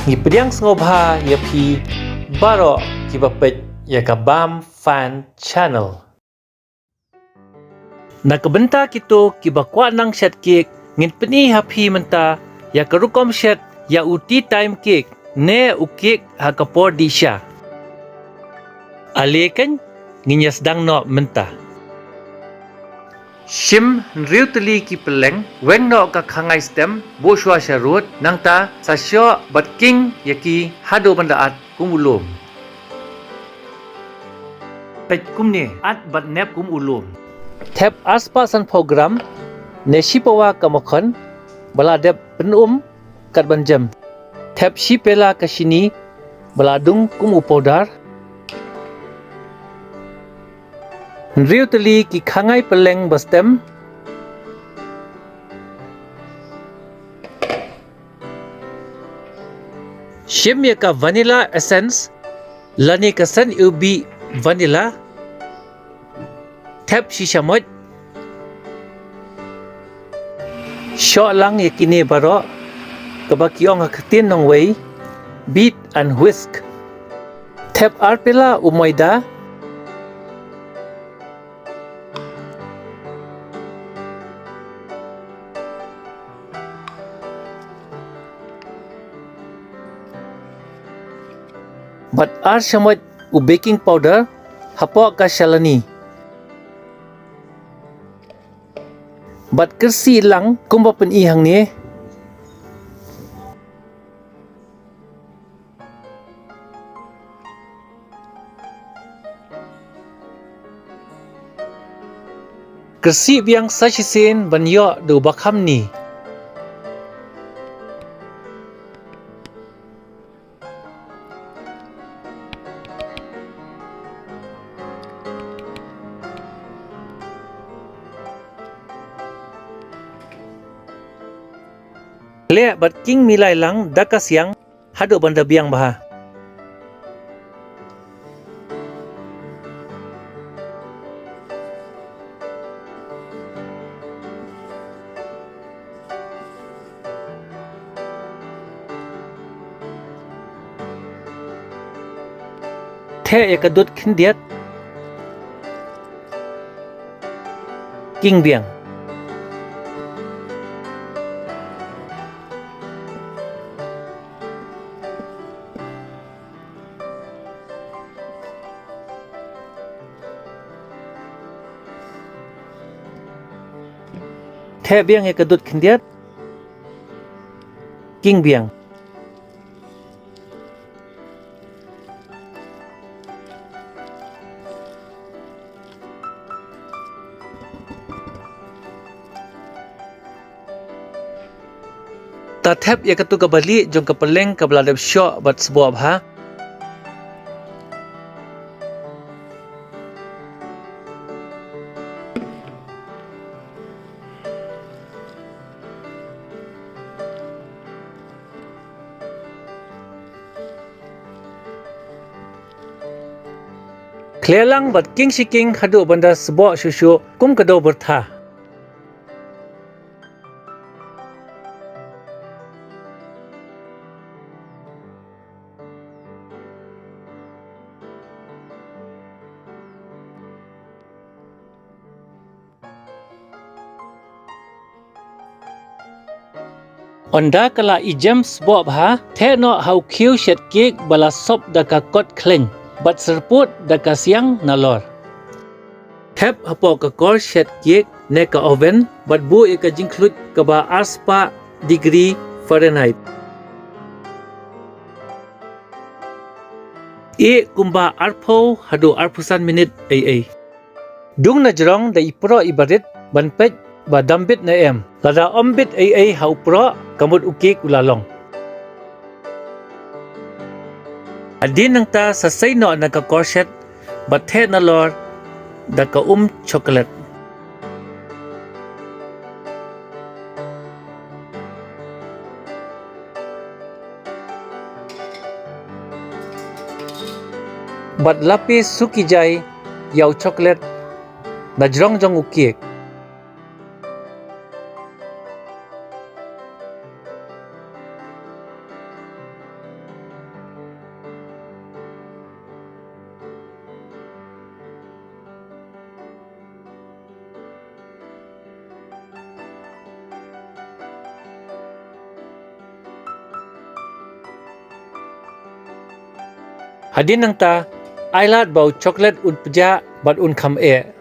Ngipediang sengobha ya pi baro kibapet ya kabam fan channel. Nakabenta kito kibakwa nang shat cake ngin peni hapi menta ya karukom shat ya uti time cake ne ukik hakapor disha. Alekan nginyas dang no menta. Shim riu teli ki peleng weng no ka khangai stem bo shwa sharut nang ta sa syo bat king yaki hado bandaat kum ulum. Pet kum ne at bat nep kum ulum. Tap aspasan program ne shipawa kamakon baladep penum kat banjam. Tap shipela kasini baladung kum upodar. Riu teli ki khangai peleng bastem. Shim yaka vanilla essence lani kasan ubi vanilla. Tap shishamot. Shok lang yakini baro kabakiong hakatin nong way. Beat and whisk. Tap arpela umoida. Bat ar shamot u baking powder hapok ka shalani. Bat kersi lang kumba pen ihang ni. Kersi biang sachisin banyo do bakam ni. Le bat king milai lang dakas yang hado banda biang baha. The ekadut khindiat king biang. The biang ekadut khindiat king biang. Ta tap ya katu kabali jong kapeleng kabeladap syok bat sebuah bha. Klelang bat king shiking hadu banda sebuah syusyu kum kado bertha. Onda kala ijem sebuah bha the no hau kiu shet cake bala sop daka kot kleng. Bat serput daka siang nalor. Tap hapo ka kor shet cake ne ka oven bat bu eka jingklut ka ba aspa degree Fahrenheit. E kumba arpo hadu arpusan minit ai. Dung na jerong da ipro ibarit ban pet ba dambit na em. Lada ombit ai hau pro kamut ukik ulalong. Adin nang ta sa say no nagka korset bathe na lor da ka chocolate. Bat lapis suki jai yau chocolate na jrong jong ukik. Hadin nang ta ailat bau coklat un peja bat un kham e.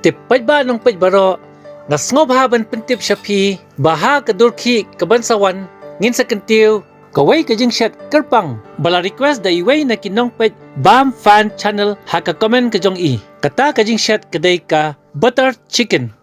Dpei ba nong pej baro nga sngob ha ban pentip syapi baha kadurki kaban sawan ngin sa kentiu kawai kajing shat kerpang bala request da iway na kinong pej bam fan channel ha ka comment kajong i kata kajing shat kadai ka butter chicken